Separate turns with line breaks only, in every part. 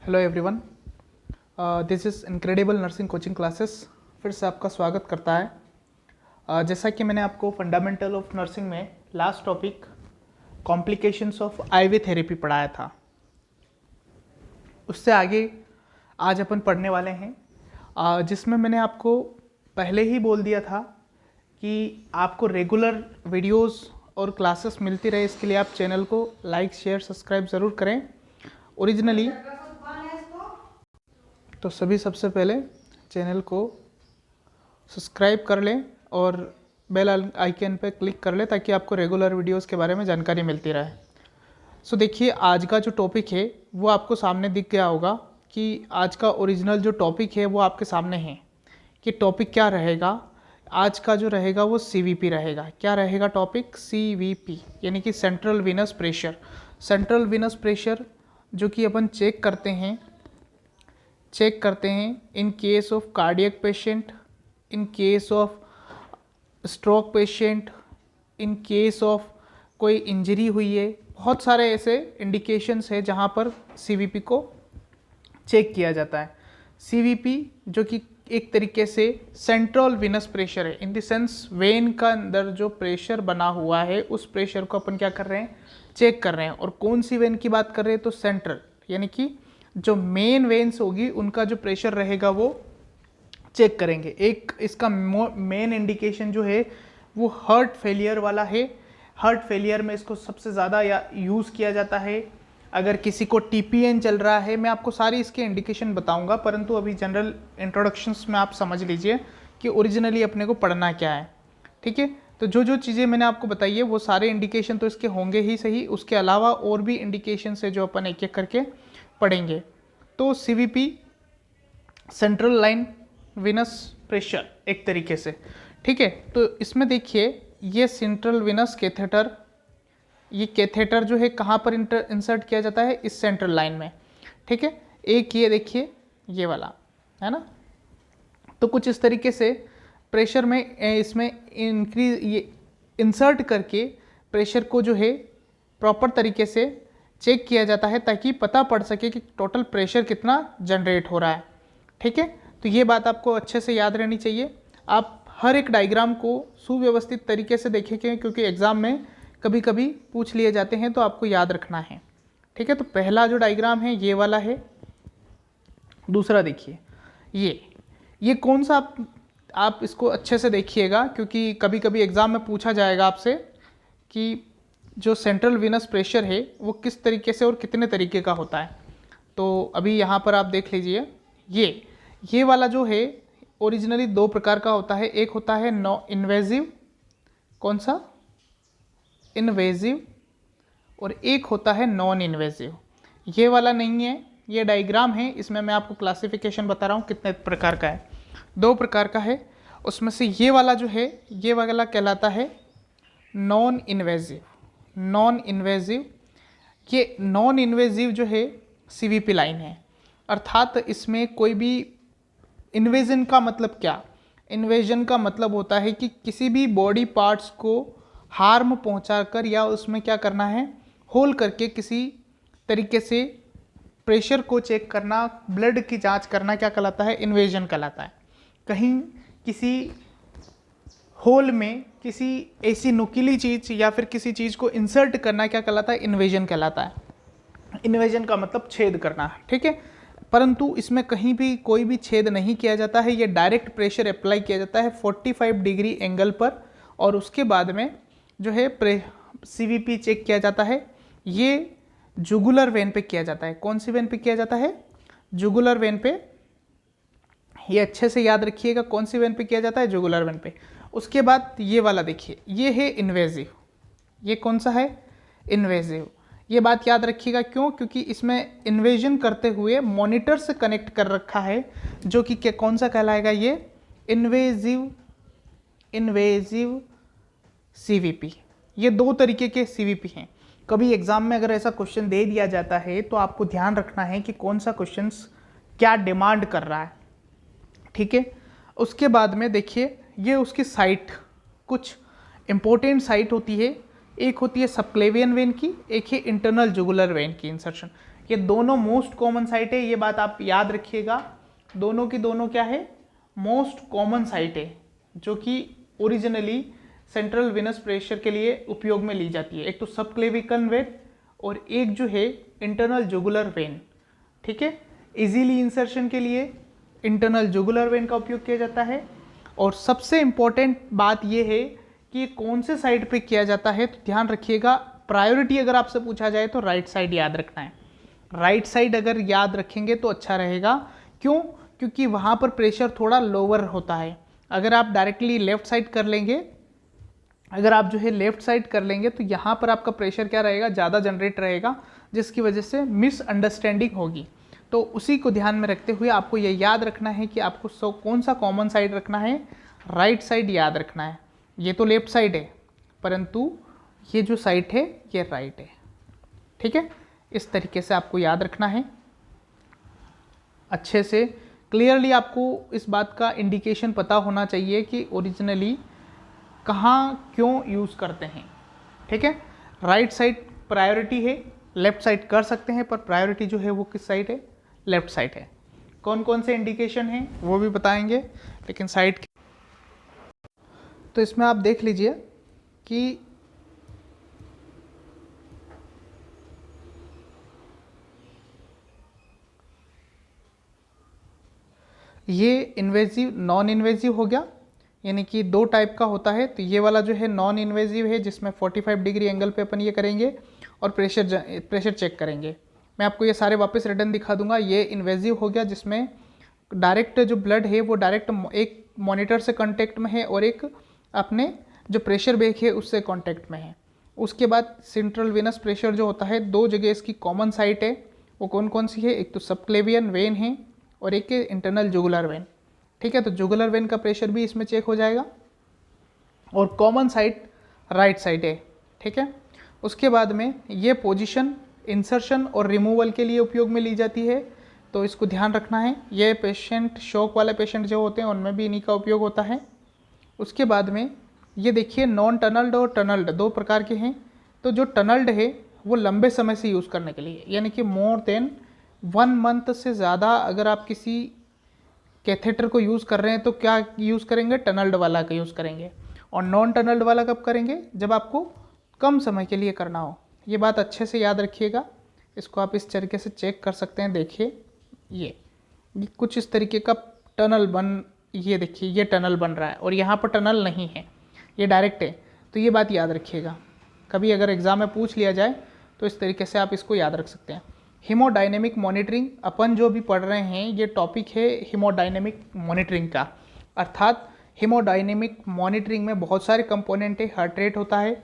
Hello everyone, this is incredible nursing coaching classes. फिर से आपका स्वागत करता है। जैसा कि मैंने आपको फंडामेंटल ऑफ नर्सिंग में last topic complications of ivy therapy पढ़ाया था, उससे आगे आज अपन पढ़ने वाले हैं, जिसमें मैंने आपको पहले ही बोल दिया था कि आपको रेगुलर वीडियोस और क्लासेस मिलती रहे, इसके लिए आप चैनल को लाइक शेयर सब्सक्राइब ज़रूर करें। ओरिजिनली तो सभी सबसे पहले चैनल को सब्सक्राइब कर लें और बेल आइकन पे क्लिक कर लें ताकि आपको रेगुलर वीडियोस के बारे में जानकारी मिलती रहे। सो देखिए, आज का जो टॉपिक है वो आपको सामने दिख गया होगा कि आज का ओरिजिनल जो टॉपिक है वो आपके सामने है कि टॉपिक क्या रहेगा। आज का जो रहेगा वो CVP रहेगा। क्या रहेगा टॉपिक? CVP यानी कि central Venus pressure. Central Venus pressure जो कि अपन चेक करते हैं in case of cardiac patient, in case of stroke patient, in case of कोई इंजरी हुई है। बहुत सारे ऐसे इंडिकेशंस है जहाँ पर CVP को चेक किया जाता है। CVP जो कि एक तरीके से सेंट्रल वीनस प्रेशर है, इन द सेंस वेन का अंदर जो प्रेशर बना हुआ है उस प्रेशर को अपन क्या कर रहे हैं? चेक कर रहे हैं। और कौन सी वेन की बात कर रहे हैं? तो सेंट्रल, यानी कि जो मेन वेन्स होगी उनका जो प्रेशर रहेगा वो चेक करेंगे। एक इसका मेन इंडिकेशन जो है वो हार्ट फेलियर वाला है। हार्ट फेलियर में इसको सबसे ज़्यादा यूज़ किया जाता है। अगर किसी को TPN चल रहा है, मैं आपको सारी इसके इंडिकेशन बताऊंगा, परंतु अभी जनरल इंट्रोडक्शंस में आप समझ लीजिए कि ओरिजिनली अपने को पढ़ना क्या है। ठीक है, तो जो चीज़ें मैंने आपको बताई है वो सारे इंडिकेशन तो इसके होंगे ही सही, उसके अलावा और भी इंडिकेशन है जो अपन एक एक करके पढ़ेंगे। तो CVP central line Venus pressure एक तरीके से, ठीक है। तो इसमें देखिए, ये सेंट्रल विनस कैथेटर, ये कैथेटर जो है कहाँ पर इंसर्ट किया जाता है? इस सेंट्रल लाइन में, ठीक है। एक ये देखिए, ये वाला है ना। तो कुछ इस तरीके से प्रेशर में इसमें इंक्रीज ये इंसर्ट करके प्रेशर को जो है प्रॉपर तरीके से चेक किया जाता है ताकि पता पड़ सके कि टोटल प्रेशर कितना जनरेट हो रहा है, ठीक है। तो ये बात आपको अच्छे से याद रहनी चाहिए। आप हर एक डायग्राम को सुव्यवस्थित तरीके से देखेंगे क्योंकि एग्ज़ाम में कभी कभी पूछ लिए जाते हैं, तो आपको याद रखना है, ठीक है। तो पहला जो डायग्राम है ये वाला है। दूसरा देखिए, ये कौन सा, आप इसको अच्छे से देखिएगा क्योंकि कभी कभी एग्ज़ाम में पूछा जाएगा आपसे कि जो सेंट्रल वीनस प्रेशर है वो किस तरीके से और कितने तरीके का होता है। तो अभी यहाँ पर आप देख लीजिए, ये वाला जो है ओरिजिनली दो प्रकार का होता है। एक होता है नो इन्वेजिव, कौन सा? इन्वेजिव, और एक होता है नॉन इन्वेजिव। ये वाला नहीं है, ये डायग्राम है, इसमें मैं आपको क्लासिफिकेशन बता रहा हूँ कितने प्रकार का है। दो प्रकार का है, उसमें से ये वाला जो है ये वाला कहलाता है नॉन इन्वेजिव। नॉन इन्वेजिव, ये नॉन इन्वेजिव जो है CVP लाइन है, अर्थात इसमें कोई भी इन्वेजन का मतलब क्या? इन्वेजन का मतलब होता है कि किसी भी बॉडी पार्ट्स को हार्म पहुंचाकर या उसमें क्या करना है, होल करके किसी तरीके से प्रेशर को चेक करना, ब्लड की जांच करना, क्या कहलाता है? इन्वेजन कहलाता है। कहीं किसी होल में किसी ऐसी नुकीली चीज़ या फिर किसी चीज़ को इंसर्ट करना क्या कहलाता है? इन्वेजन कहलाता है। इन्वेजन का मतलब छेद करना, ठीक है। परंतु इसमें कहीं भी कोई भी छेद नहीं किया जाता है, ये डायरेक्ट प्रेशर अप्लाई किया जाता है 45 डिग्री एंगल पर, और उसके बाद में जो है CVP चेक किया जाता है। ये जुगुलर वेन पे किया जाता है। कौन सी वेन पे किया जाता है? जुगुलर वेन पे। ये अच्छे से याद रखिएगा, कौन सी वेन पे किया जाता है? जुगुलर वेन पे। उसके बाद ये वाला देखिए, ये है इन्वेजिव। ये कौन सा है? इन्वेजिव। ये बात याद रखिएगा, क्यों? क्योंकि इसमें इन्वेजन करते हुए मॉनिटर से कनेक्ट कर रखा है, जो कि क्या कौन सा कहलाएगा? ये इन्वेजिव CVP। ये दो तरीके के CVP हैं। कभी एग्जाम में अगर ऐसा क्वेश्चन दे दिया जाता है तो आपको ध्यान रखना है कि कौन सा क्वेश्चन क्या डिमांड कर रहा है, ठीक है। उसके बाद में देखिए, ये उसकी साइट, कुछ इंपॉर्टेंट साइट होती है। एक होती है सबक्लेवियन वेन की, एक है इंटरनल जुगुलर वेन की इंसर्शन। ये दोनों मोस्ट कॉमन साइट है, ये बात आप याद रखिएगा। दोनों की दोनों क्या है, मोस्ट कॉमन साइट है, जो कि ओरिजिनली सेंट्रल विनस प्रेशर के लिए उपयोग में ली जाती है। एक तो सबक्लेविकल वेन और एक जो है इंटरनल जुगुलर वेन। ठीक है, इजीली इंसर्शन के लिए इंटरनल जुगुलर वेन का उपयोग किया जाता है। और सबसे इंपॉर्टेंट बात यह है कि ये कौन से साइड पे किया जाता है, तो ध्यान रखिएगा। प्रायोरिटी अगर आपसे पूछा जाए तो राइट साइड याद रखना है। राइट साइड अगर याद रखेंगे तो अच्छा रहेगा। क्यों? क्योंकि वहाँ पर प्रेशर थोड़ा लोअर होता है। अगर आप डायरेक्टली लेफ्ट साइड कर लेंगे, अगर आप जो है लेफ्ट साइड कर लेंगे तो यहाँ पर आपका प्रेशर क्या रहेगा, ज़्यादा जनरेट रहेगा, जिसकी वजह से मिसअंडरस्टैंडिंग होगी। तो उसी को ध्यान में रखते हुए आपको ये याद रखना है कि आपको कौन सा कॉमन साइड रखना है, राइट साइड याद रखना है। ये तो लेफ्ट साइड है, परंतु ये जो साइड है ये राइट है। ठीक है, इस तरीके से आपको याद रखना है अच्छे से। क्लियरली आपको इस बात का इंडिकेशन पता होना चाहिए कि ओरिजिनली कहाँ क्यों यूज़ करते हैं। ठीक है, राइट साइड प्रायोरिटी है, लेफ्ट साइड कर सकते हैं, पर प्रायोरिटी जो है वो किस साइड है, लेफ्ट साइड है। कौन कौन से इंडिकेशन हैं वो भी बताएंगे, लेकिन साइड तो इसमें आप देख लीजिए कि ये इन्वेजिव नॉन इन्वेजिव हो गया, यानी कि दो टाइप का होता है। तो ये वाला जो है नॉन इन्वेजिव है, जिसमें 45 डिग्री एंगल पे अपन ये करेंगे और प्रेशर चेक करेंगे। मैं आपको ये सारे वापस रिटर्न दिखा दूंगा। ये इन्वेजिव हो गया, जिसमें डायरेक्ट जो ब्लड है वो डायरेक्ट एक मॉनिटर से कांटेक्ट में है और एक अपने जो प्रेशर बेग है उससे कांटेक्ट में है। उसके बाद सेंट्रल वेनस प्रेशर जो होता है, दो जगह इसकी कॉमन साइट है, वो कौन कौन सी है, एक तो सबक्लेवियन वेन है और एक इंटरनल जुगुलर वेन। ठीक है, तो जुगुलर वेन का प्रेशर भी इसमें चेक हो जाएगा और कॉमन साइट राइट साइड है। ठीक है, उसके बाद में ये पोजीशन इंसर्शन और रिमूवल के लिए उपयोग में ली जाती है, तो इसको ध्यान रखना है। ये पेशेंट, शॉक वाले पेशेंट जो होते हैं उनमें भी इन्हीं का उपयोग होता है। उसके बाद में ये देखिए नॉन टनल्ड और टनल्ड दो प्रकार के हैं। तो जो टनल्ड है वो लंबे समय से यूज़ करने के लिए, यानी कि मोर देन 1 मंथ से ज़्यादा अगर आप किसी कैथेटर को यूज़ कर रहे हैं तो क्या यूज़ करेंगे, टनल्ड वाला का यूज़ करेंगे। और नॉन टनल्ड वाला कब करेंगे, जब आपको कम समय के लिए करना हो। ये बात अच्छे से याद रखिएगा। इसको आप इस तरीके से चेक कर सकते हैं। देखिए ये कुछ इस तरीके का टनल ये देखिए ये टनल बन रहा है और यहाँ पर टनल नहीं है, ये डायरेक्ट है। तो ये बात याद रखिएगा, कभी अगर एग्ज़ाम में पूछ लिया जाए तो इस तरीके से आप इसको याद रख सकते हैं। हीमोडायनेमिक मॉनिटरिंग, अपन जो भी पढ़ रहे हैं ये टॉपिक है हीमोडायनेमिक मॉनिटरिंग का। अर्थात हीमोडायनेमिक मॉनिटरिंग में बहुत सारे कंपोनेंट है। हार्ट रेट होता है,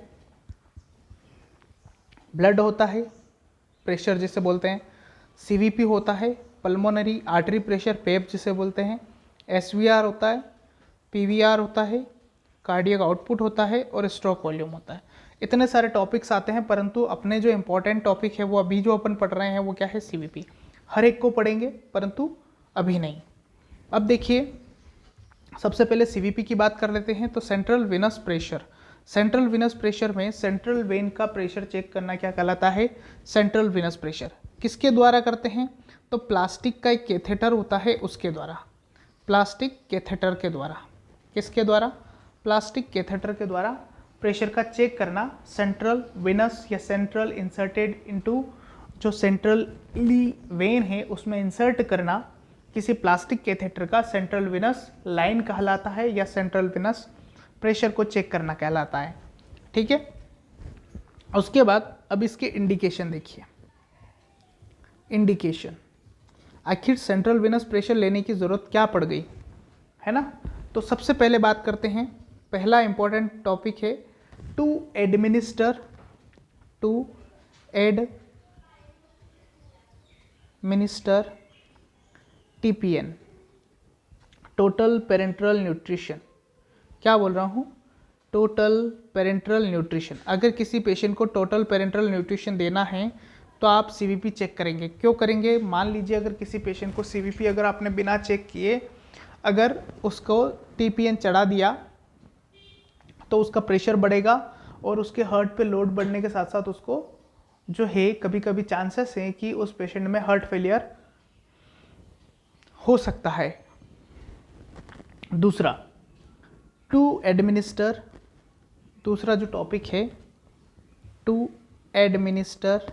ब्लड होता है, प्रेशर जिसे बोलते हैं, सीवीपी होता है, पल्मोनरी आर्टरी प्रेशर पेप जिसे बोलते हैं, एसवीआर होता है, पीवीआर होता है, कार्डियक आउटपुट होता है और स्ट्रोक वॉल्यूम होता है। इतने सारे टॉपिक्स आते हैं, परंतु अपने जो इम्पोर्टेंट टॉपिक है वो अभी जो अपन पढ़ रहे हैं वो क्या है, सीवीपी। हर एक को पढ़ेंगे परंतु अभी नहीं। अब देखिए सबसे पहले सीवीपी की बात कर लेते हैं। तो central venous pressure, central venous pressure में सेंट्रल वेन का प्रेशर चेक करना क्या कहलाता है, सेंट्रल वेनस प्रेशर। किसके द्वारा करते हैं, तो प्लास्टिक का एक कैथेटर होता है उसके द्वारा, प्लास्टिक कैथेटर के द्वारा। किसके द्वारा, प्लास्टिक कैथेटर के द्वारा प्रेशर का चेक करना सेंट्रल वेनस या सेंट्रल इंसर्टेड इनटू जो सेंट्रली वेन है उसमें इंसर्ट करना किसी प्लास्टिक कैथेटर का सेंट्रल वेनस लाइन कहलाता है या सेंट्रल वेनस प्रेशर को चेक करना कहलाता है। ठीक है, उसके बाद अब इसके इंडिकेशन देखिए। इंडिकेशन, आखिर सेंट्रल वेनस प्रेशर लेने की ज़रूरत क्या पड़ गई, है ना। तो सबसे पहले बात करते हैं, पहला इंपॉर्टेंट टॉपिक है to administer TPN, total parenteral nutrition. क्या बोल रहा हूँ, टोटल पेरेंटल न्यूट्रिशन। अगर किसी पेशेंट को टोटल पेरेंटल न्यूट्रिशन देना है तो आप सीवीपी चेक करेंगे। क्यों करेंगे, मान लीजिए अगर किसी पेशेंट को सीवीपी अगर आपने बिना चेक किए अगर उसको टीपीएन चढ़ा दिया तो उसका प्रेशर बढ़ेगा और उसके हार्ट पे लोड बढ़ने के साथ साथ उसको जो है कभी कभी चांसेस हैं कि उस पेशेंट में हार्ट फेलियर हो सकता है। दूसरा, टू एडमिनिस्टर, दूसरा जो टॉपिक है, टू एडमिनिस्टर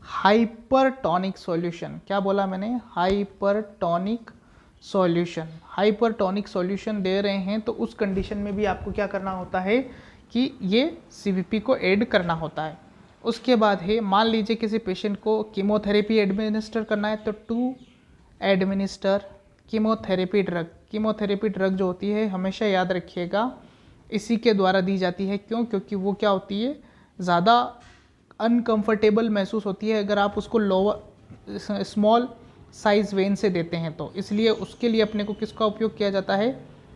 हाइपरटोनिक सॉल्यूशन। क्या बोला मैंने? Hypertonic solution. हाइपरटोनिक सॉल्यूशन दे रहे हैं तो उस कंडीशन में भी आपको क्या करना होता है कि ये सीवीपी को ऐड करना होता है। उसके बाद है, मान लीजिए किसी पेशेंट को कीमोथेरेपी एडमिनिस्टर करना है तो to administer chemotherapy drug. Chemotherapy drug जो होती है हमेशा याद रखिएगा इसी के द्वारा दी जाती है। क्यों? क्योंकि वो क्या होती है, ज़्यादा अनकंफर्टेबल महसूस होती है अगर आप उसको लोअर स्मॉल साइज वेन से देते हैं तो, इसलिए उसके लिए अपने को किसका उपयोग किया जाता है?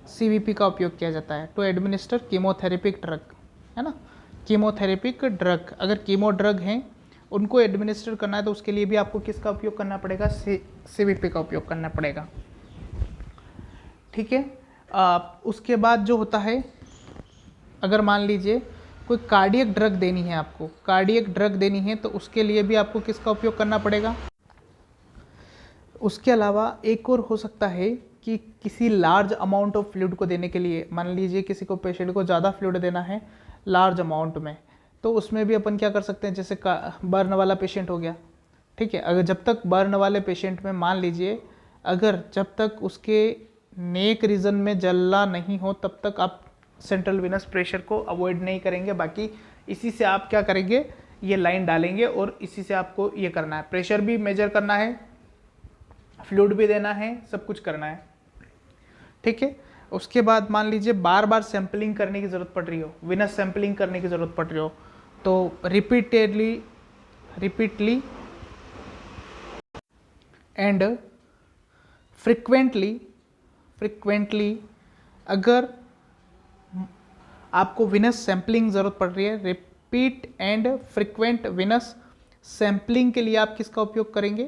सीवीपी का उपयोग किया जाता है, टू एडमिनिस्टर कीमोथेरेपिक ड्रग, है ना। कीमोथेरेपिक ड्रग, अगर कीमो ड्रग हैं उनको एडमिनिस्टर करना है तो उसके लिए भी आपको किसका उपयोग करना पड़ेगा? सीवीपी का उपयोग करना पड़ेगा। ठीक है। उसके बाद जो होता है, अगर मान लीजिए कोई कार्डियक ड्रग देनी है आपको, कार्डियक ड्रग देनी है तो उसके लिए भी आपको किसका उपयोग करना पड़ेगा? उसके अलावा एक और हो सकता है कि किसी लार्ज अमाउंट ऑफ फ्लूइड को देने के लिए, मान लीजिए किसी को पेशेंट को ज़्यादा फ्लूइड देना है लार्ज अमाउंट में, तो उसमें भी अपन क्या कर सकते हैं, जैसे बर्न वाला पेशेंट हो गया। ठीक है, अगर जब तक बर्न वाले पेशेंट में मान लीजिए अगर जब तक उसके नेक रीजन में जलना नहीं हो तब तक आप सेंट्रल विनस प्रेशर को अवॉइड नहीं करेंगे। बाकी इसी से आप क्या करेंगे, ये लाइन डालेंगे और इसी से आपको ये करना है, प्रेशर भी मेजर करना है, फ्लूइड भी देना है, सब कुछ करना है। ठीक है। उसके बाद मान लीजिए बार बार सैंपलिंग करने की ज़रूरत पड़ रही हो, विनस सैंपलिंग करने की ज़रूरत पड़ रही हो, तो रिपीटली एंड फ्रिक्वेंटली अगर आपको विनस सैंपलिंग ज़रूरत पड़ रही है, repeat and frequent Venus sampling के लिए आप किसका उपयोग करेंगे?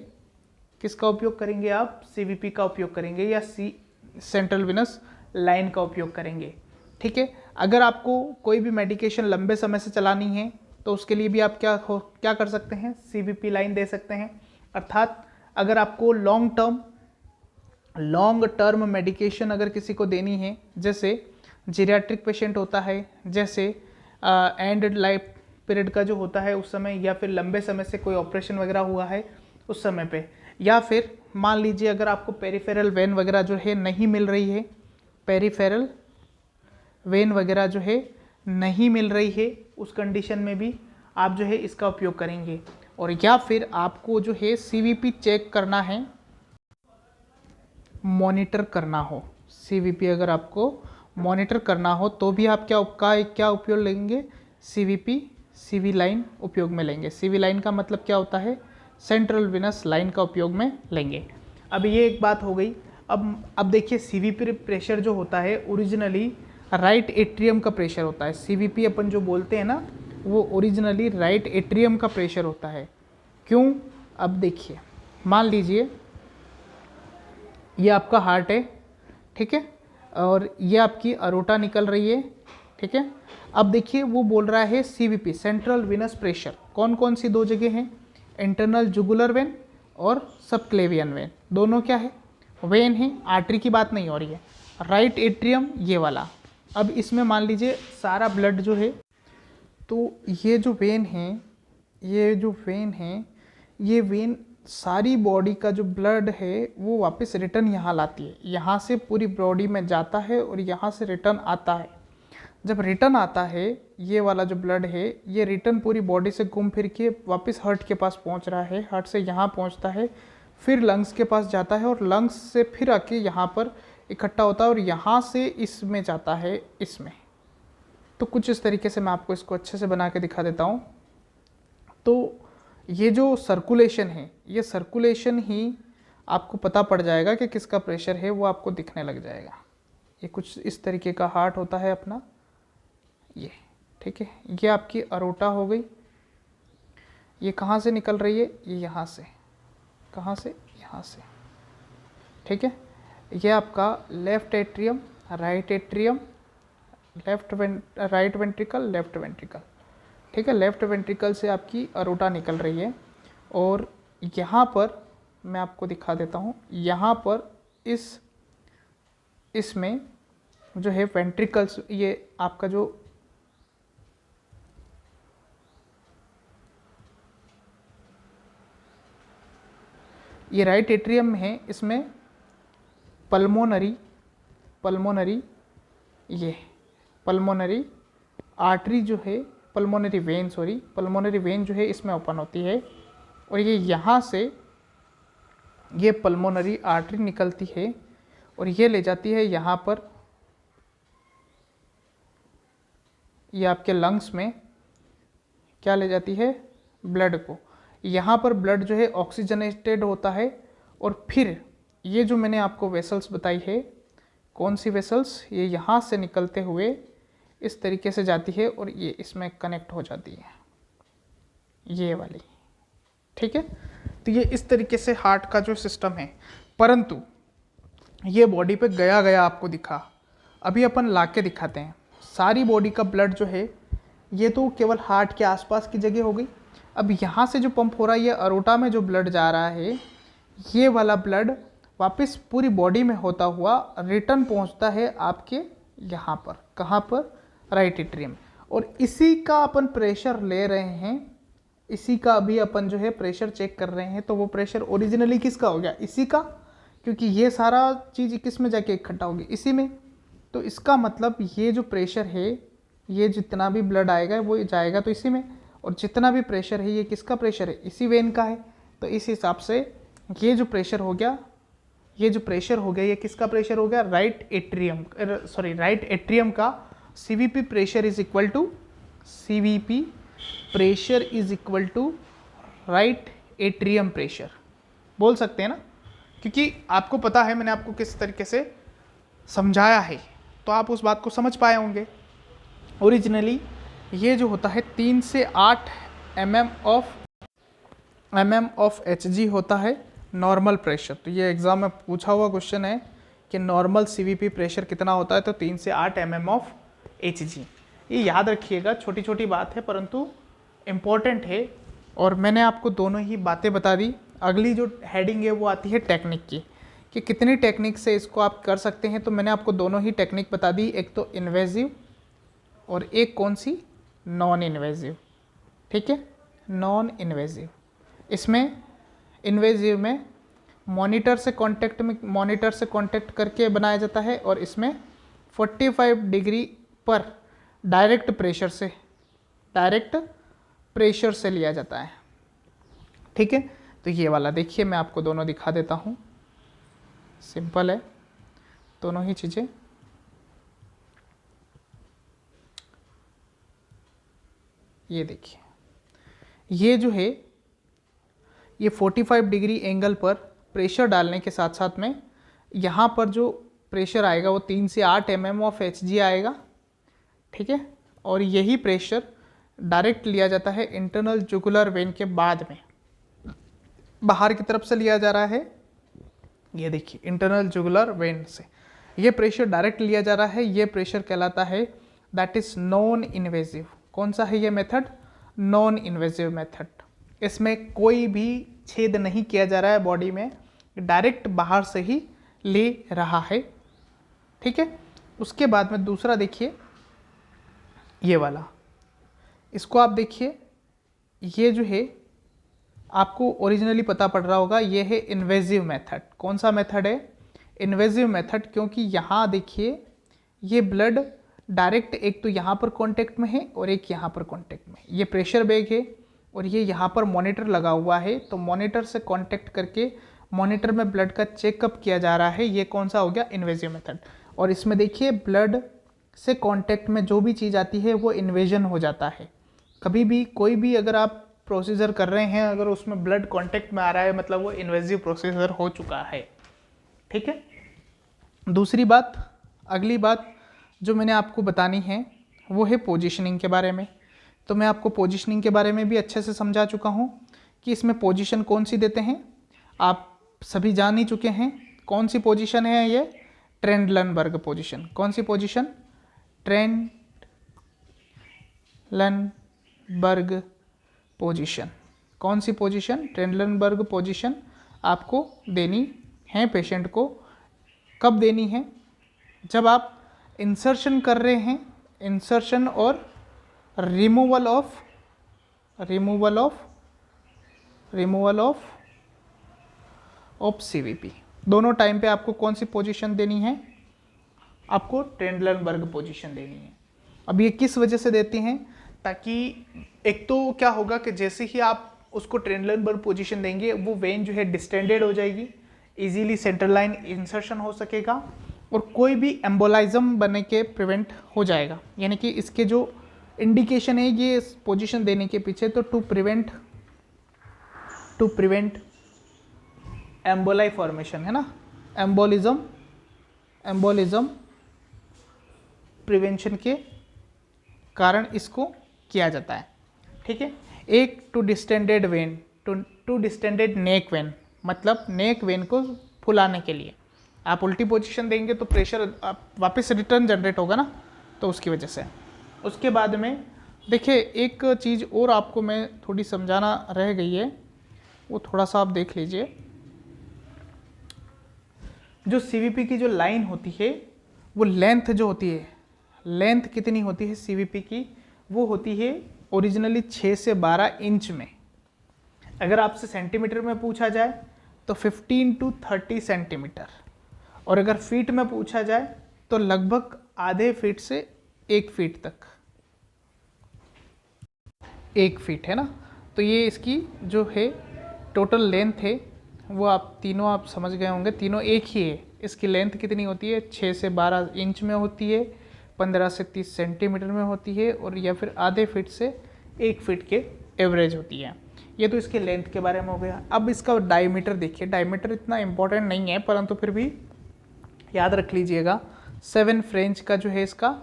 किसका उपयोग करेंगे आप? सीवीपी का उपयोग करेंगे या सेंट्रल विनस लाइन का उपयोग करेंगे। ठीक है। अगर आपको कोई भी मेडिकेशन लंबे समय से चलानी है तो उसके लिए भी आप क्या कर सकते हैं? सीवीपी लाइन दे सकते हैं। अर्थात अगर आपको लॉन्ग टर्म मेडिकेशन अगर किसी को देनी है, जैसे जीरियाट्रिक पेशेंट होता है, जैसे एंड लाइफ पीरियड का जो होता है उस समय, या फिर लंबे समय से कोई ऑपरेशन वगैरह हुआ है उस समय पे, या फिर मान लीजिए अगर आपको पेरिफेरल वेन वगैरह जो है नहीं मिल रही है, पेरिफेरल वेन वगैरह जो है नहीं मिल रही है, उस कंडीशन में भी आप जो है इसका उपयोग करेंगे। और या फिर आपको जो है सीवीपी चेक करना है, मॉनिटर करना हो, सीवीपी अगर आपको मॉनिटर करना हो तो भी आप क्या उपयोग लेंगे? सीवी लाइन उपयोग में लेंगे। सीवी लाइन का मतलब क्या होता है? सेंट्रल विनस लाइन का उपयोग में लेंगे। अब ये एक बात हो गई। अब देखिए सीवीपी प्रेशर जो होता है ओरिजिनली राइट एट्रियम का प्रेशर होता है। सीवीपी अपन जो बोलते हैं ना, वो ओरिजिनली राइट एट्रियम का प्रेशर होता है। क्यों? अब देखिए, मान लीजिए ये आपका हार्ट है, ठीक है, और ये आपकी अरोटा निकल रही है, ठीक है। अब देखिए वो बोल रहा है सीवीपी, सेंट्रल विनस प्रेशर, कौन कौन सी दो जगह हैं? इंटरनल जुगुलर वेन और सबक्लेवियन वेन, दोनों क्या है? वेन है, आर्टरी की बात नहीं हो रही है। राइट एट्रियम ये वाला। अब इसमें मान लीजिए सारा ब्लड जो है, तो ये जो वेन है, ये वेन सारी बॉडी का जो ब्लड है वो वापस रिटर्न यहाँ लाती है, यहाँ से पूरी बॉडी में जाता है और यहाँ से रिटर्न आता है। जब रिटर्न आता है ये वाला जो ब्लड है, ये रिटर्न पूरी बॉडी से घूम फिर के वापस हार्ट के पास पहुँच रहा है, हार्ट से यहाँ पहुँचता है, फिर लंग्स के पास जाता है और लंग्स से फिर आके यहाँ पर इकट्ठा होता है और यहाँ से इसमें जाता है, इसमें। तो कुछ इस तरीके से मैं आपको इसको अच्छे से बना के दिखा देता हूँ। तो ये जो सर्कुलेशन है, ये सर्कुलेशन ही आपको पता पड़ जाएगा कि किसका प्रेशर है, वो आपको दिखने लग जाएगा। ये कुछ इस तरीके का हार्ट होता है अपना, ये, ठीक है। ये आपकी अरोटा हो गई। ये कहाँ से निकल रही है? ये यहाँ से। कहाँ से? यहाँ से, ठीक है। ये आपका left atrium, right atrium, right ventricle, left ventricle, ठीक है। लेफ्ट वेंट्रिकल से आपकी अरोटा निकल रही है और यहाँ पर मैं आपको दिखा देता हूँ, यहाँ पर इसमें जो है वेंट्रिकल्स, ये आपका जो ये राइट एट्रियम में है, इसमें पल्मोनरी ये पल्मोनरी आर्टरी जो है, पल्मोनरी वेन जो है इसमें ओपन होती है और ये यहाँ से ये पल्मोनरी आर्टरी निकलती है और ये ले जाती है यहाँ पर, ये आपके लंग्स में क्या ले जाती है, ब्लड को। यहाँ पर ब्लड जो है ऑक्सीजनेटेड होता है और फिर ये जो मैंने आपको वेसल्स बताई है, कौन सी वेसल्स, ये यहाँ से निकलते हुए इस तरीके से जाती है और ये इसमें कनेक्ट हो जाती है, ये वाली, ठीक है। तो ये इस तरीके से हार्ट का जो सिस्टम है, परंतु ये बॉडी पे गया आपको दिखा, अभी अपन ला के दिखाते हैं। सारी बॉडी का ब्लड जो है ये तो केवल हार्ट के आसपास की जगह हो गई। अब यहाँ से जो पंप हो रहा है, ये अरोटा में जो ब्लड जा रहा है, ये वाला ब्लड वापस पूरी बॉडी में होता हुआ रिटर्न पहुँचता है आपके यहाँ पर, कहाँ पर, राइट एट्रियम। और इसी का अपन प्रेशर ले रहे हैं, इसी का अभी अपन जो है प्रेशर चेक कर रहे हैं। तो वो प्रेशर ओरिजिनली किसका हो गया, इसी का, क्योंकि ये सारा चीज़ किस में जाके इकट्ठा होगी, इसी में। तो इसका मतलब ये जो प्रेशर है, ये जितना भी ब्लड आएगा वो जाएगा तो इसी में, और जितना भी प्रेशर है ये किसका प्रेशर है, इसी वेन का है। तो इस हिसाब से ये जो प्रेशर हो गया, ये किसका प्रेशर हो गया, राइट एट्रियम का CVP pressure is equal to right atrium pressure बोल सकते हैं ना, क्योंकि आपको पता है मैंने आपको किस तरीके से समझाया है, तो आप उस बात को समझ पाए होंगे। ओरिजिनली ये जो होता है 3 से 8 mm ऑफ Hg होता है नॉर्मल प्रेशर। तो ये एग्जाम में पूछा हुआ क्वेश्चन है कि नॉर्मल सीवीपी प्रेशर कितना होता है, तो 3 से 8 mm ऑफ Hg। ये याद रखिएगा, छोटी छोटी बात है परंतु इम्पॉर्टेंट है। और मैंने आपको दोनों ही बातें बता दी। अगली जो हेडिंग है वो आती है टेक्निक की, कि कितनी टेक्निक से इसको आप कर सकते हैं। तो मैंने आपको दोनों ही टेक्निक बता दी, एक तो इन्वेजिव और एक कौन सी, नॉन इन्वेजिव, ठीक है, नॉन इन्वेजिव। इसमें इन्वेजिव में मॉनिटर से कांटेक्ट करके बनाया जाता है, और इसमें 45 डिग्री पर डायरेक्ट प्रेशर से लिया जाता है, ठीक है। तो ये वाला देखिए, मैं आपको दोनों दिखा देता हूँ, सिंपल है दोनों ही चीज़ें। ये देखिए, ये जो है ये 45 डिग्री एंगल पर प्रेशर डालने के साथ साथ में यहाँ पर जो प्रेशर आएगा वो 3 से 8 mm ऑफ Hg आएगा, ठीक है। और यही प्रेशर डायरेक्ट लिया जाता है इंटरनल जुगुलर वेन के बाद में, बाहर की तरफ से लिया जा रहा है। ये देखिए, इंटरनल जुगुलर वेन से ये प्रेशर डायरेक्ट लिया जा रहा है। ये प्रेशर कहलाता है, दैट इज नॉन इन्वेजिव। कौन सा है ये मेथड, नॉन इन्वेजिव मेथड। इसमें कोई भी छेद नहीं किया जा रहा है बॉडी में, डायरेक्ट बाहर से ही ले रहा है, ठीक है। उसके बाद में दूसरा देखिए, ये वाला, इसको आप देखिए, ये जो है आपको ओरिजिनली पता पड़ रहा होगा, ये है इन्वेजिव मेथड। कौन सा मेथड है, इन्वेजिव मेथड, क्योंकि यहाँ देखिए ये ब्लड डायरेक्ट एक तो यहाँ पर कांटेक्ट में है और एक यहाँ पर कांटेक्ट में। ये प्रेशर बैग है और ये यहाँ पर मॉनिटर लगा हुआ है, तो मॉनिटर से कांटेक्ट करके मॉनिटर में ब्लड का चेकअप किया जा रहा है। ये कौन सा हो गया, इन्वेजिव मेथड। और इसमें देखिए ब्लड से कांटेक्ट में जो भी चीज़ आती है वो इन्वेजन हो जाता है। कभी भी कोई भी अगर आप प्रोसीजर कर रहे हैं, अगर उसमें ब्लड कांटेक्ट में आ रहा है, मतलब वो इन्वेजिव प्रोसीजर हो चुका है, ठीक है। दूसरी बात, अगली बात जो मैंने आपको बतानी है वो है पोजीशनिंग के बारे में। तो मैं आपको पोजीशनिंग के बारे में भी अच्छे से समझा चुका हूँ कि इसमें पोजीशन कौन सी देते हैं, आप सभी जान ही चुके हैं। कौन सी पोजीशन है ये, ट्रेंडलनबर्ग पोजीशन। कौन सी पोजीशन, ट्रेनलनबर्ग पोजीशन। कौन सी पोजीशन? ट्रेनलनबर्ग पोजीशन आपको देनी है पेशेंट को। कब देनी है? जब आप इंसर्शन कर रहे हैं, इंसर्शन और रिमूवल ऑफ सीवीपी, दोनों टाइम पे आपको कौन सी पोजीशन देनी है? आपको ट्रेनलनबर्ग पोजीशन देनी है। अब ये किस वजह से देती हैं? ताकि एक तो क्या होगा कि जैसे ही आप उसको ट्रेनलनबर्ग पोजीशन देंगे वो वेन जो है डिस्टेंडेड हो जाएगी, इजीली सेंट्रल लाइन इंसर्शन हो सकेगा और कोई भी एम्बोलाइज्म बने के प्रिवेंट हो जाएगा। यानी कि इसके जो इंडिकेशन है ये पोजीशन देने के पीछे, तो टू प्रिवेंट एम्बोलाई फॉर्मेशन है ना, एम्बोलिज्म प्रिवेंशन के कारण इसको किया जाता है। ठीक है। एक to distended vein, to distended neck vein, मतलब नेक वेन को फुलाने के लिए। आप उल्टी पोजीशन देंगे तो प्रेशर वापस रिटर्न जनरेट होगा ना, तो उसकी वजह से। उसके बाद में देखिए एक चीज़ और आपको मैं थोड़ी समझाना रह गई है, वो थोड़ा सा आप देख लीजिए। जो सीवीपी की जो लाइन होती है वो लेंथ जो होती है, लेंथ कितनी होती है सीवीपी की? वो होती है ओरिजिनली 6 से 12 इंच में। अगर आपसे सेंटीमीटर में पूछा जाए तो 15 to 30 सेंटीमीटर, और अगर फीट में पूछा जाए तो लगभग आधे फीट से 1 फीट तक, 1 फीट है ना। तो ये इसकी जो है टोटल लेंथ है वो आप तीनों आप समझ गए होंगे, तीनों एक ही है। इसकी लेंथ कितनी होती है? 6 से 12 इंच में होती है, 15 से 30 सेंटीमीटर में होती है, और या फिर आधे फीट से 1 फीट के एवरेज होती है। ये तो इसके लेंथ के बारे में हो गया। अब इसका डायमीटर देखिए, डायमीटर इतना इम्पोर्टेंट नहीं है परंतु फिर भी याद रख लीजिएगा। 7 फ्रेंच का जो है इसका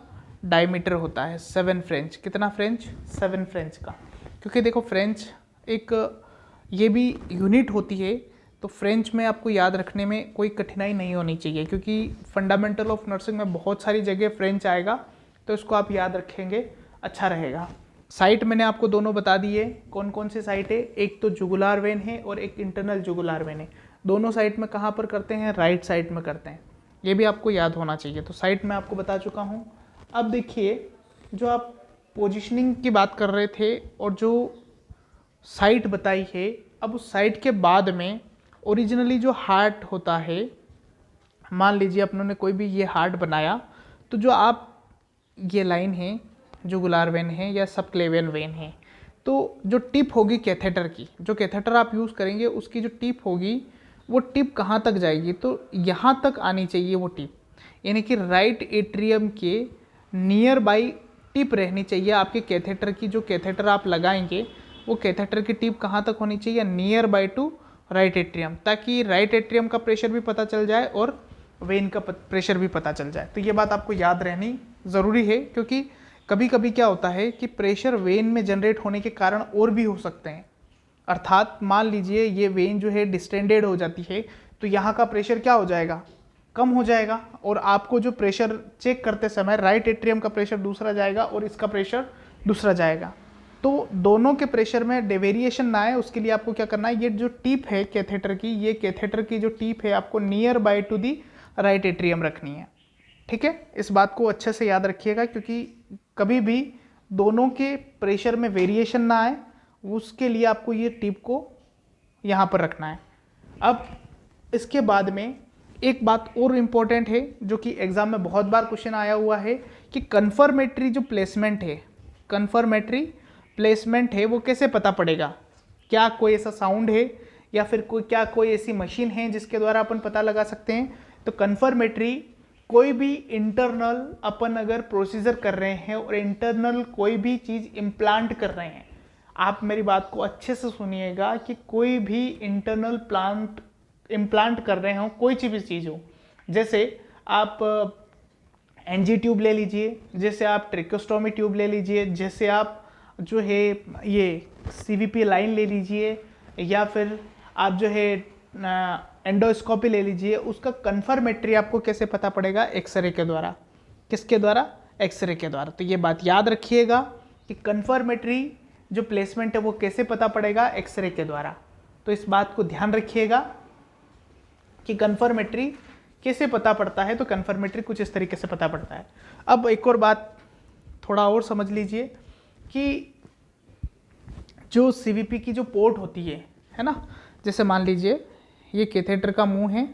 डायमीटर होता है, 7 फ्रेंच। कितना फ्रेंच? 7 फ्रेंच का। क्योंकि देखो फ्रेंच एक ये भी यूनिट होती है, तो फ्रेंच में आपको याद रखने में कोई कठिनाई नहीं होनी चाहिए, क्योंकि फंडामेंटल ऑफ नर्सिंग में बहुत सारी जगह फ्रेंच आएगा, तो इसको आप याद रखेंगे, अच्छा रहेगा। साइट मैंने आपको दोनों बता दी है, कौन कौन सी साइट है। एक तो जुगुलार वेन है और एक इंटरनल जुगुलार वेन है। दोनों साइट में कहाँ पर करते हैं? राइट साइड में करते हैं। ये भी आपको याद होना चाहिए। तो साइट में आपको बता चुका हूँ। अब देखिए जो आप पोजिशनिंग की बात कर रहे थे और जो साइट बताई है, अब उस साइट के बाद में ओरिजिनली जो हार्ट होता है, मान लीजिए अपनों ने कोई भी ये हार्ट बनाया, तो जो आप ये लाइन है जुगुलार वेन है या सबक्लेवियन वेन है, तो जो टिप होगी कैथेटर की, जो कैथेटर आप यूज़ करेंगे उसकी जो टिप होगी वो टिप कहाँ तक जाएगी? तो यहाँ तक आनी चाहिए वो टिप, यानी कि राइट एट्रियम के नियर बाई टिप रहनी चाहिए आपके कैथेटर की। जो कैथेटर आप लगाएंगे वो कैथेटर की टिप कहाँ तक होनी चाहिए? Near by two right atrium, ताकि राइट एट्रियम का प्रेशर भी पता चल जाए और वेन का प्रेशर भी पता चल जाए। तो ये बात आपको याद रहनी ज़रूरी है, क्योंकि कभी कभी क्या होता है कि प्रेशर वेन में जनरेट होने के कारण और भी हो सकते हैं। अर्थात मान लीजिए ये वेन जो है डिस्टेंडेड हो जाती है, तो यहाँ का प्रेशर क्या हो जाएगा? कम हो जाएगा, और आपको जो प्रेशर चेक करते समय राइट एट्रियम का प्रेशर दूसरा जाएगा और इसका प्रेशर दूसरा जाएगा। तो दोनों के प्रेशर में वेरिएशन ना आए उसके लिए आपको क्या करना है? ये जो टिप है कैथेटर की, ये कैथेटर की जो टिप है आपको nearby to the right atrium रखनी है। ठीक है, इस बात को अच्छे से याद रखिएगा, क्योंकि कभी भी दोनों के प्रेशर में वेरिएशन ना आए उसके लिए आपको ये टिप को यहाँ पर रखना है। अब इसके बाद में एक बात और इम्पोर्टेंट है जो कि एग्जाम में बहुत बार क्वेश्चन आया हुआ है कि कन्फर्मेटरी जो प्लेसमेंट है, कन्फर्मेटरी प्लेसमेंट है वो कैसे पता पड़ेगा? क्या कोई ऐसा साउंड है या फिर कोई ऐसी मशीन है जिसके द्वारा अपन पता लगा सकते हैं? तो कन्फर्मेटरी कोई भी इंटरनल अपन अगर प्रोसीजर कर रहे हैं और इंटरनल कोई भी चीज़ इम्प्लांट कर रहे हैं, आप मेरी बात को अच्छे से सुनिएगा कि कोई भी इंटरनल इम्प्लांट कर रहे हो, कोई भी चीज़ हो, जैसे आप एनजी ट्यूब ले लीजिए, जैसे आप ट्रेकोस्टोमी ट्यूब ले लीजिए, जैसे आप जो है ये सीवीपी लाइन ले लीजिए, या फिर आप जो है एंडोस्कोपी ले लीजिए, उसका कन्फर्मेटरी आपको कैसे पता पड़ेगा? एक्सरे के द्वारा। किसके द्वारा? एक्सरे के द्वारा। तो ये बात याद रखिएगा कि कन्फर्मेटरी जो प्लेसमेंट है वो कैसे पता पड़ेगा, एक्सरे के द्वारा। तो इस बात को ध्यान रखिएगा कि कन्फर्मेटरी कैसे पता पड़ता है। तो कन्फर्मेटरी कुछ इस तरीके से पता पड़ता है। अब एक और बात थोड़ा और समझ लीजिए कि जो सीवीपी की जो पोर्ट होती है ना, जैसे मान लीजिए ये कैथेटर का मुंह है,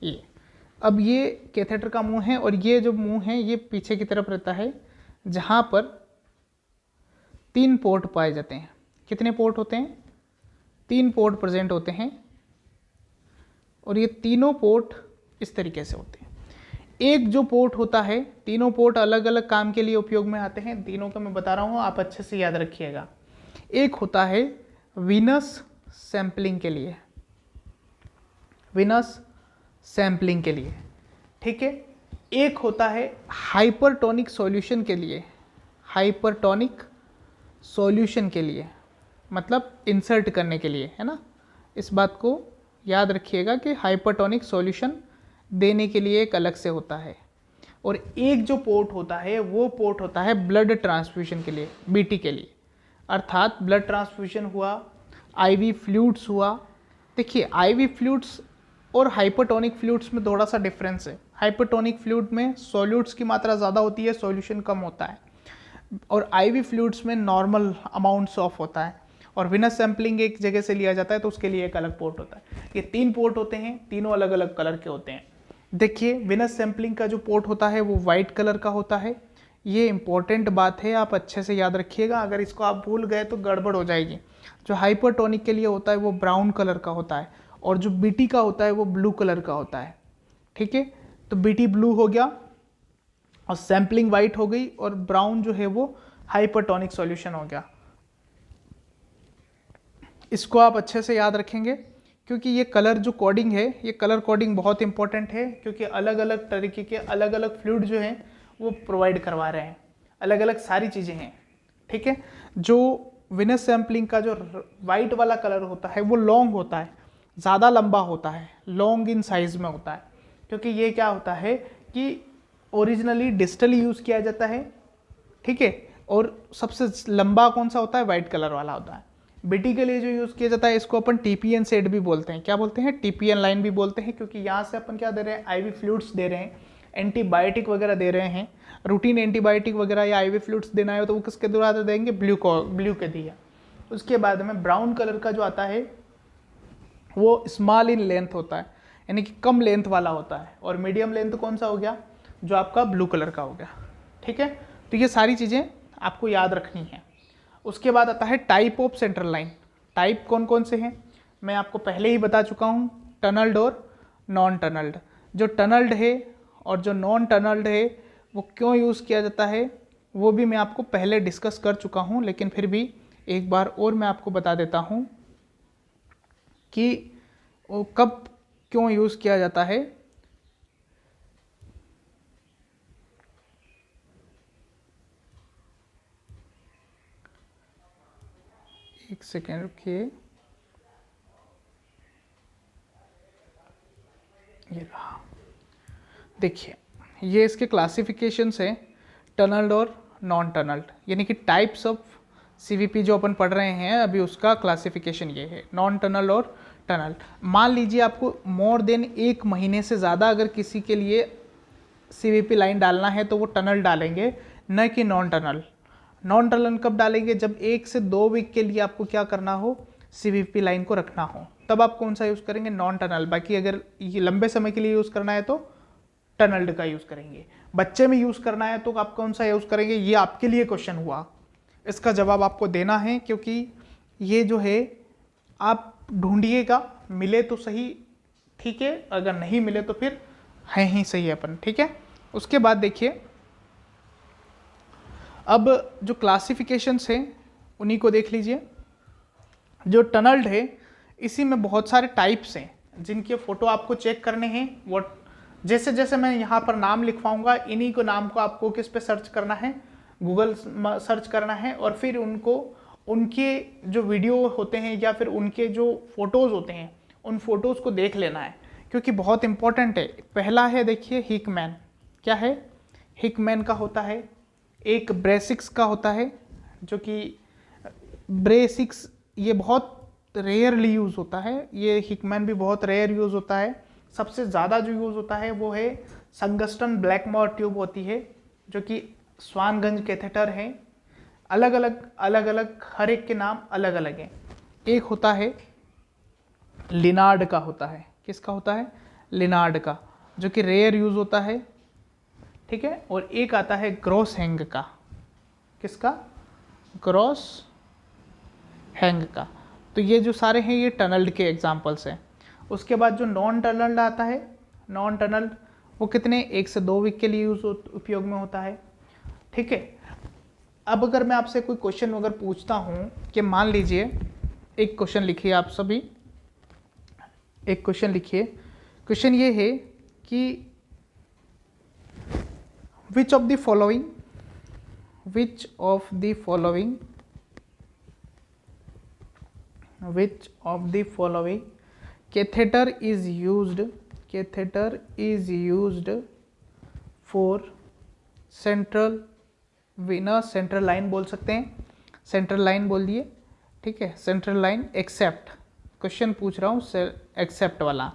ये अब ये कैथेटर का मुंह है और ये जो मुंह है ये पीछे की तरफ रहता है, जहाँ पर 3 पोर्ट पाए जाते हैं। कितने पोर्ट होते हैं? 3 पोर्ट प्रेजेंट होते हैं और ये तीनों पोर्ट इस तरीके से होते हैं। एक जो पोर्ट होता है, तीनों पोर्ट अलग अलग काम के लिए उपयोग में आते हैं, तीनों का मैं बता रहा हूँ, आप अच्छे से याद रखिएगा। एक होता है वीनस सैंपलिंग के लिए, वीनस सैंपलिंग के लिए, ठीक है। एक होता है हाइपरटोनिक सॉल्यूशन के लिए, हाइपरटोनिक सॉल्यूशन के लिए मतलब इंसर्ट करने के लिए, है ना। इस बात को याद रखिएगा कि हाइपरटोनिक सॉल्यूशन देने के लिए एक अलग से होता है। और एक जो पोर्ट होता है वो पोर्ट होता है ब्लड ट्रांसफ्यूजन के लिए, बीटी के लिए, अर्थात ब्लड ट्रांसफ्यूजन हुआ, आईवी फ्लूइड्स हुआ। देखिए आईवी फ्लूइड्स और हाइपरटोनिक फ्लूइड्स में थोड़ा सा डिफरेंस है। हाइपरटोनिक फ्लूइड में सॉल्यूट्स की मात्रा ज़्यादा होती है, सॉल्यूशन कम होता है, और आईवी फ्लूइड्स में नॉर्मल अमाउंट्स ऑफ होता है। और विनस सैंपलिंग एक जगह से लिया जाता है तो उसके लिए एक अलग पोर्ट होता है। ये 3 पोर्ट होते हैं, तीनों अलग अलग कलर के होते हैं। देखिए विनस सैंपलिंग का जो पोर्ट होता है वो वाइट कलर का होता है। ये इंपॉर्टेंट बात है, आप अच्छे से याद रखिएगा, अगर इसको आप भूल गए तो गड़बड़ हो जाएगी। जो हाइपरटोनिक के लिए होता है वो ब्राउन कलर का होता है और जो बीटी का होता है वो ब्लू कलर का होता है, ठीक है। तो बीटी ब्लू हो गया और सैंपलिंग वाइट हो गई और ब्राउन जो है वो हाइपरटोनिक सॉल्यूशन हो गया। इसको आप अच्छे से याद रखेंगे क्योंकि ये कलर जो कोडिंग है, ये कलर कोडिंग बहुत इंपॉर्टेंट है, क्योंकि अलग अलग तरीके के अलग अलग फ्लूइड जो हैं वो प्रोवाइड करवा रहे हैं, अलग अलग सारी चीज़ें हैं, ठीक है। जो विनस सैंपलिंग का जो वाइट वाला कलर होता है वो लॉन्ग होता है, ज़्यादा लंबा होता है, लॉन्ग इन साइज में होता है, क्योंकि ये क्या होता है कि ओरिजिनली डिजिटली यूज़ किया जाता है, ठीक है। और सबसे लंबा कौन सा होता है? वाइट कलर वाला होता है। बीटी के लिए जो यूज़ किया जाता है इसको अपन टीपीएन सेट भी बोलते हैं। क्या बोलते हैं? टीपीएन लाइन भी बोलते हैं, क्योंकि यहाँ से अपन क्या दे रहे हैं? आईवी फ्लूइड्स दे रहे हैं, एंटीबायोटिक वगैरह दे रहे हैं। रूटीन एंटीबायोटिक वगैरह या आईवी फ्लूइड्स देना है तो वो किसके द्वारा देंगे? ब्लू के दिया। उसके बाद में ब्राउन कलर का जो आता है वो स्मॉल इन लेंथ होता है, यानी कि कम लेंथ वाला होता है। और मीडियम लेंथ कौन सा हो गया? जो आपका ब्लू कलर का हो गया, ठीक है। तो ये सारी चीज़ें आपको याद रखनी है। उसके बाद आता है type of central line. Type कौन कौन से हैं मैं आपको पहले ही बता चुका हूँ, टनल्ड और नॉन टनल्ड। जो टनल्ड है और जो नॉन टनल्ड है वो क्यों यूज़ किया जाता है वो भी मैं आपको पहले डिस्कस कर चुका हूँ, लेकिन फिर भी एक बार और मैं आपको बता देता हूँ कि वो कब क्यों यूज़ किया जाता है। एक सेकेंड रुकिए, ये रहा। देखिए ये इसके क्लासिफिकेशंस हैं, टनल्ड और नॉन टनल्ड, यानी कि टाइप्स ऑफ सीवीपी जो अपन पढ़ रहे हैं अभी उसका क्लासिफिकेशन ये है, नॉन टनल और टनल। मान लीजिए आपको मोर देन 1 महीने से ज़्यादा अगर किसी के लिए सीवीपी लाइन डालना है तो वो टनल डालेंगे, न कि नॉन टनल। नॉन टनल कब डालेंगे? जब 1 से 2 वीक के लिए आपको क्या करना हो? सीवीपी लाइन को रखना हो, तब आप कौन सा यूज़ करेंगे? Non tunnel. बाकी अगर ये लंबे समय के लिए यूज़ करना है तो टनल्ड का यूज़ करेंगे। बच्चे में यूज़ करना है तो आप कौन सा यूज़ करेंगे? ये आपके लिए क्वेश्चन हुआ, इसका जवाब आपको देना है, क्योंकि ये जो है आप ढूंढिएगा, मिले तो सही, ठीक है, अगर नहीं मिले तो फिर है ही सही अपन, ठीक है। उसके बाद देखिए अब जो क्लासिफिकेशंस हैं उन्हीं को देख लीजिए। जो टनल्ड है इसी में बहुत सारे टाइप्स हैं जिनके फ़ोटो आपको चेक करने हैं। वो जैसे जैसे मैं यहाँ पर नाम लिखवाऊंगा इन्हीं को नाम को आपको किस पे सर्च करना है? गूगल सर्च करना है, और फिर उनको उनके जो वीडियो होते हैं या फिर उनके जो फ़ोटोज़ होते हैं उन फोटोज़ को देख लेना है, क्योंकि बहुत इंपॉर्टेंट है। पहला है देखिए हिकमैन। क्या है? हिकमैन का होता है, एक ब्रेसिक्स का होता है, जो कि ब्रेसिक्स ये बहुत रेयरली यूज़ होता है, ये हिकमैन भी बहुत रेयर यूज़ होता है। सबसे ज़्यादा जो यूज़ होता है वो है संगस्टन ब्लैकमोर ट्यूब होती है, जो कि स्वानगंज कैथेटर है। अलग अलग हर एक के नाम अलग अलग हैं। एक होता है लिनार्ड का होता है, किसका होता है? लिनार्ड का, जो कि रेयर यूज़ होता है, ठीक है। और एक आता है ग्रॉस हैंग का, किसका? ग्रॉस हैंग का। तो ये जो सारे हैं ये टनल्ड के एग्जाम्पल्स हैं। उसके बाद जो नॉन टनल्ड आता है, नॉन टनल्ड वो कितने 1 से 2 वीक के लिए उपयोग में होता है, ठीक है। अब अगर मैं आपसे कोई क्वेश्चन अगर पूछता हूँ कि मान लीजिए, एक क्वेश्चन लिखिए आप सभी, एक क्वेश्चन लिखिए। क्वेश्चन ये है कि which of the following catheter is used for central venous, central line बोल सकते हैं, सेंट्रल लाइन बोल दिए, ठीक है। सेंट्रल लाइन एक्सेप्ट, क्वेश्चन पूछ रहा हूँ एक्सेप्ट वाला,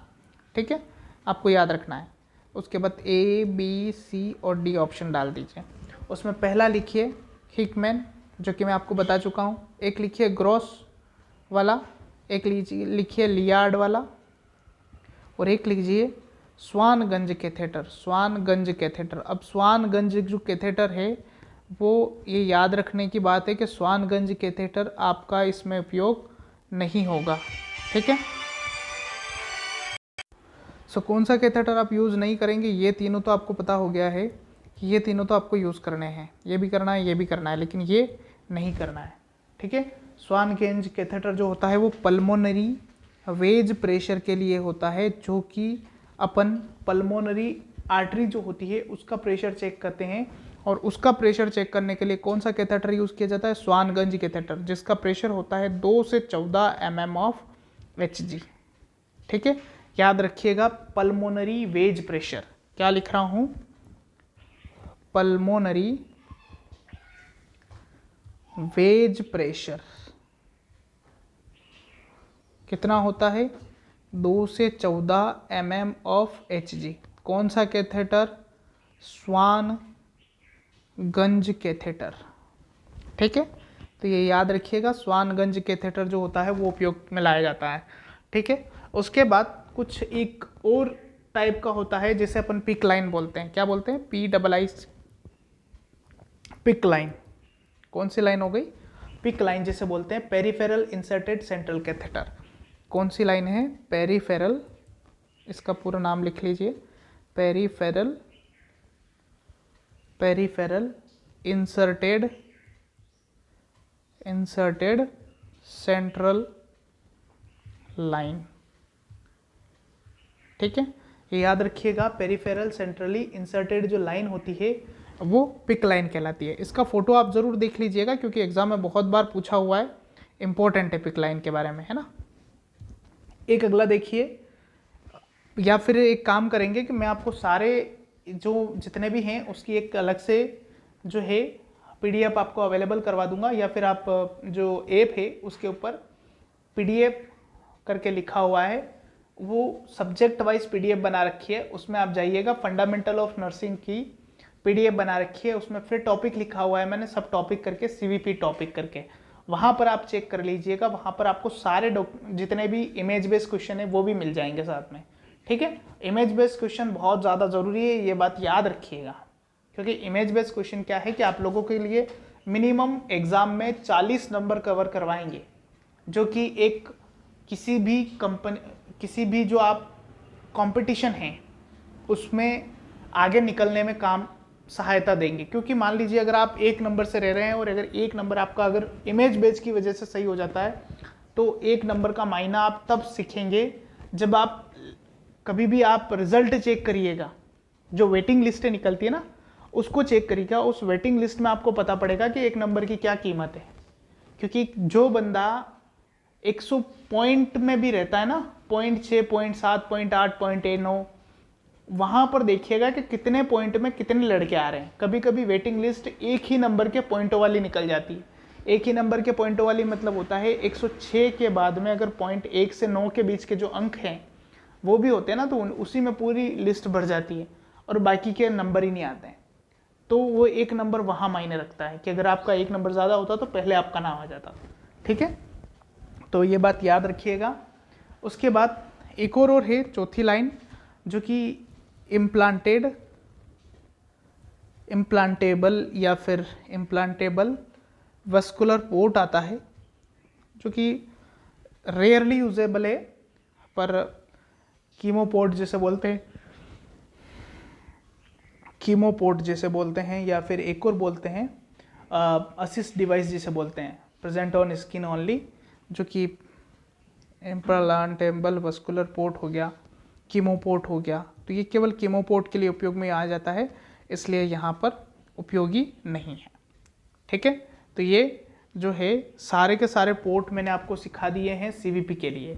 ठीक है, आपको याद रखना है। उसके बाद A, B, C और D ऑप्शन डाल दीजिए। उसमें पहला लिखिए हिकमैन, जो कि मैं आपको बता चुका हूँ। एक लिखिए ग्रॉस वाला, एक लिखिए लियार्ड वाला, और एक लिखिए स्वानगंज कैथेटर। अब स्वानगंज जो कैथेटर है वो ये याद रखने की बात है कि स्वानगंज कैथेटर आपका इसमें उपयोग नहीं होगा, ठीक है। सो कौन सा कैथेटर आप यूज़ नहीं करेंगे, ये तीनों तो आपको पता हो गया है कि ये तीनों तो आपको यूज़ करने हैं, ये भी करना है, ये भी करना है, लेकिन ये नहीं करना है, ठीक है। स्वानगंज कैथेटर जो होता है वो पल्मोनरी वेज प्रेशर के लिए होता है, जो कि अपन पल्मोनरी आर्टरी जो होती है उसका प्रेशर चेक करते हैं, और उसका प्रेशर चेक करने के लिए कौन सा कैथेटर यूज़ किया जाता है? स्वानगंज कैथेटर, जिसका प्रेशर होता है 2 से 14 mm ऑफ Hg, ठीक है। याद रखिएगा पल्मोनरी वेज प्रेशर, क्या लिख रहा हूं? पल्मोनरी वेज प्रेशर कितना होता है? 2 से 14 mm ऑफ Hg। कौन सा कैथेटर? स्वानगंज कैथेटर, ठीक है। तो ये याद रखिएगा, स्वानगंज कैथेटर जो होता है वो उपयोग में लाया जाता है, ठीक है। उसके बाद कुछ एक और टाइप का होता है जिसे अपन पिक लाइन बोलते हैं। क्या बोलते हैं? PII, pick line. कौन सी लाइन हो गई? पिक लाइन जिसे बोलते हैं, पेरिफेरल इंसर्टेड सेंट्रल कैथेटर। कौन सी लाइन है? पेरिफेरल, इसका पूरा नाम लिख लीजिए, पेरिफेरल इंसर्टेड सेंट्रल लाइन, ठीक है। ये याद रखिएगा, पेरिफेरल सेंट्रली इंसर्टेड जो लाइन होती है वो पिक लाइन कहलाती है। इसका फोटो आप जरूर देख लीजिएगा, क्योंकि एग्जाम में बहुत बार पूछा हुआ है, इंपॉर्टेंट है पिक लाइन के बारे में, है ना। एक अगला देखिए, या फिर एक काम करेंगे कि मैं आपको सारे जो जितने भी हैं उसकी एक अलग से जो है PDF आपको अवेलेबल करवा दूंगा, या फिर आप जो ऐप है उसके ऊपर PDF करके लिखा हुआ है, वो सब्जेक्ट वाइज PDF बना रखी है, उसमें आप जाइएगा, फंडामेंटल ऑफ नर्सिंग की PDF बना रखी है, उसमें फिर टॉपिक लिखा हुआ है मैंने, सब टॉपिक करके, CVP टॉपिक करके, वहाँ पर आप चेक कर लीजिएगा। वहाँ पर आपको सारे जितने भी इमेज बेस्ड क्वेश्चन है वो भी मिल जाएंगे साथ में, ठीक है। इमेज बेस्ड क्वेश्चन बहुत ज़्यादा ज़रूरी है, ये बात याद रखिएगा, क्योंकि इमेज बेस्ड क्वेश्चन क्या है कि आप लोगों के लिए मिनिमम एग्जाम में 40 नंबर कवर करवाएंगे, जो कि एक किसी भी कंपनी, किसी भी जो आप कंपटीशन है उसमें आगे निकलने में काम सहायता देंगे। क्योंकि मान लीजिए अगर आप 1 नंबर से रह रहे हैं और अगर 1 नंबर आपका अगर इमेज बेस की वजह से सही हो जाता है, तो 1 नंबर का मायना आप तब सीखेंगे जब आप कभी भी आप रिजल्ट चेक करिएगा, जो वेटिंग लिस्टें निकलती है ना उसको चेक करिएगा, उस वेटिंग लिस्ट में आपको पता पड़ेगा कि 1 नंबर की क्या कीमत है। क्योंकि जो बंदा 100 पॉइंट में भी रहता है ना, 0.6, 0.7, 0.8, 0.9, वहाँ पर देखिएगा कि कितने पॉइंट में कितने लड़के आ रहे हैं। कभी कभी वेटिंग लिस्ट एक ही नंबर के पॉइंटों वाली निकल जाती है। एक ही नंबर के पॉइंटों वाली मतलब होता है 106 के बाद में अगर पॉइंट 1 से 9 के बीच के जो अंक हैं वो भी होते हैं ना, तो उसी में पूरी लिस्ट भर जाती है और बाकी के नंबर ही नहीं आते हैं। तो वो एक नंबर वहाँ मायने रखता है कि अगर आपका एक नंबर ज़्यादा होता तो पहले आपका नाम आ जाता। ठीक है, तो ये बात याद रखिएगा। उसके बाद एक और है चौथी लाइन, जो कि इम्प्लांटेबल या फिर इम्प्लांटेबल वस्कुलर पोर्ट आता है, जो कि रेयरली यूजेबल है, पर कीमोपोर्ट जैसे बोलते हैं या फिर एक और बोलते हैं असिस्ट डिवाइस जिसे बोलते हैं, प्रेजेंट ऑन स्किन ओनली, जो कि इम्प्लांटेबल वस्कुलर पोर्ट हो गया, कीमोपोर्ट हो गया। तो ये केवल कीमोपोर्ट के लिए उपयोग में आ जाता है, इसलिए यहाँ पर उपयोगी नहीं है। ठीक है, तो ये जो है सारे के सारे पोर्ट मैंने आपको सिखा दिए हैं सीवीपी के लिए।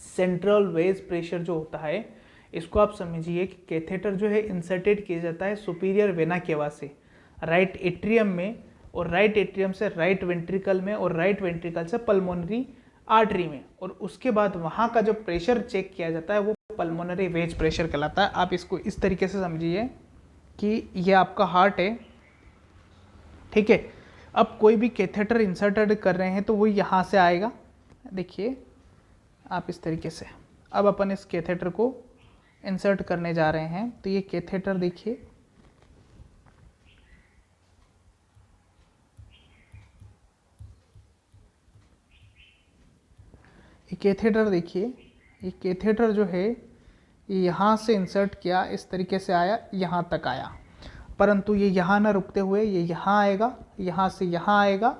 सेंट्रल वेज प्रेशर जो होता है, इसको आप समझिए कि कैथेटर जो है इंसर्टेड किया जाता है सुपीरियर वेना केवा से राइट एट्रियम में, और राइट एट्रियम से राइट वेंट्रिकल में, और राइट वेंट्रिकल से पल्मोनरी आर्टरी में, और उसके बाद वहाँ का जो प्रेशर चेक किया जाता है वो पल्मोनरी वेज प्रेशर कहलाता है। आप इसको इस तरीके से समझिए कि ये आपका हार्ट है। ठीक है, अब कोई भी कैथेटर इंसर्टेड कर रहे हैं तो वो यहाँ से आएगा। देखिए आप इस तरीके से, अब अपन इस कैथेटर को इंसर्ट करने जा रहे हैं, तो ये कैथेटर देखिए, ये कैथेटर देखिए, ये कैथेटर जो है ये यहाँ से इंसर्ट किया, इस तरीके से आया, यहाँ तक आया, परंतु ये यहाँ ना रुकते हुए ये यहाँ आएगा, यहाँ से यहाँ आएगा,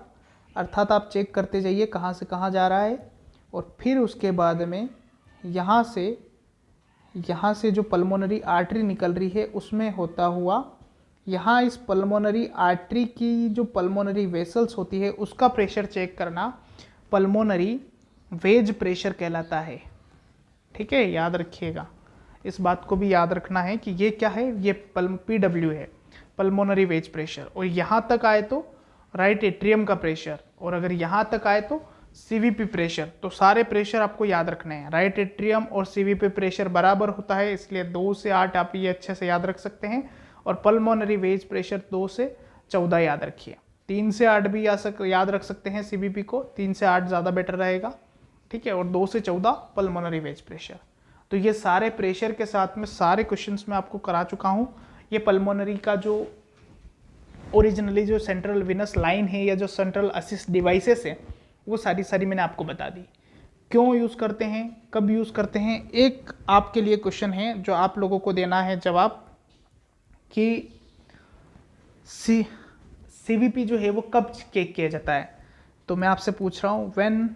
अर्थात आप चेक करते जाइए कहाँ से कहाँ जा रहा है, और फिर उसके बाद में यहाँ से जो पल्मोनरी आर्टरी निकल रही है उसमें होता हुआ यहाँ इस पल्मोनरी आर्टरी की जो पल्मोनरी वेसल्स होती है उसका प्रेशर चेक करना पल्मोनरी वेज प्रेशर कहलाता है। ठीक है, याद रखिएगा, इस बात को भी याद रखना है कि ये क्या है, ये PW है, पल्मोनरी वेज प्रेशर, और यहाँ तक आए तो राइट एट्रियम का प्रेशर, और अगर यहाँ तक आए तो CVP प्रेशर। तो सारे प्रेशर आपको याद रखने हैं। राइट एट्रियम और CVP प्रेशर बराबर होता है, इसलिए 2 से 8 आप ये अच्छे से याद रख सकते हैं, और पल्मोनरी वेज प्रेशर 2 से 14 याद रखिए। 3 से 8 भी याद रख सकते हैं CVP को, 3 से 8 ज़्यादा बेटर रहेगा। ठीक है, और 2 से 14 पल्मोनरी वेज प्रेशर। तो ये सारे प्रेशर के साथ में सारे क्वेश्चंस मैं आपको करा चुका हूँ। ये पल्मोनरी का जो ओरिजिनली जो सेंट्रल विनस लाइन है या जो सेंट्रल असिस्ट डिवाइसेस है वो सारी मैंने आपको बता दी। क्यों यूज़ करते हैं, कब यूज़ करते हैं। एक आपके लिए क्वेश्चन है जो आप लोगों को देना है जवाब कि CVP जो है वो कब चेक किया जाता है। तो मैं आपसे पूछ रहा हूँ when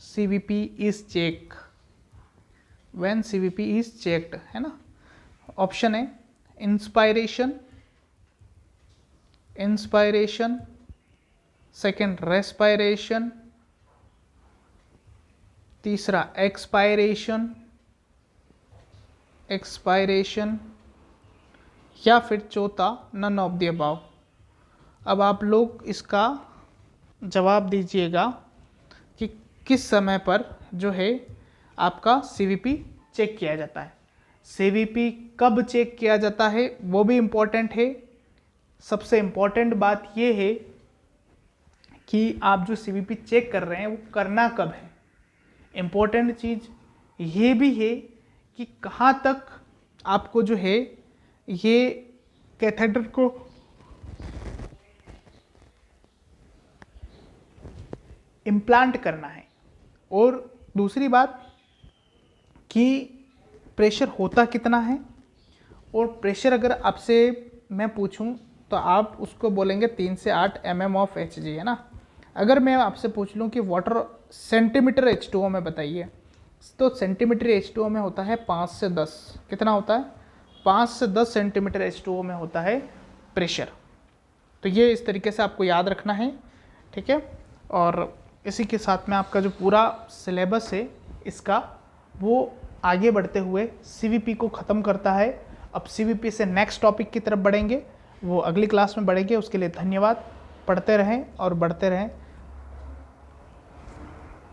CVP is check, when CVP is checked, है ना। ऑप्शन है इंस्पायरेशन, सेकेंड रेस्पायरेशन, तीसरा एक्सपायरेशन, या फिर चौथा नन ऑफ द अबव। अब आप लोग इसका जवाब दीजिएगा कि किस समय पर जो है आपका CVP चेक किया जाता है। CVP कब चेक किया जाता है वो भी इम्पॉर्टेंट है। सबसे इम्पॉर्टेंट बात ये है कि आप जो CVP चेक कर रहे हैं वो करना कब है। इम्पॉर्टेंट चीज़ ये भी है कि कहाँ तक आपको जो है ये कैथेटर को इम्प्लांट करना है, और दूसरी बात कि प्रेशर होता कितना है। और प्रेशर अगर आपसे मैं पूछूं तो आप उसको बोलेंगे 3 से 8 mm ऑफ Hg, है ना। अगर मैं आपसे पूछ लूं कि वाटर सेंटीमीटर H2O में बताइए, तो सेंटीमीटर H2O में होता है 5 से 10, कितना होता है 5 से 10 सेंटीमीटर H2O में होता है प्रेशर। तो ये इस तरीके से आपको याद रखना है, ठीक है। और इसी के साथ में आपका जो पूरा सिलेबस है इसका वो आगे बढ़ते हुए CVP को ख़त्म करता है। अब CVP से नेक्स्ट टॉपिक की तरफ बढ़ेंगे, वो अगली क्लास में बढ़ेंगे। उसके लिए धन्यवाद। पढ़ते रहें और बढ़ते रहें।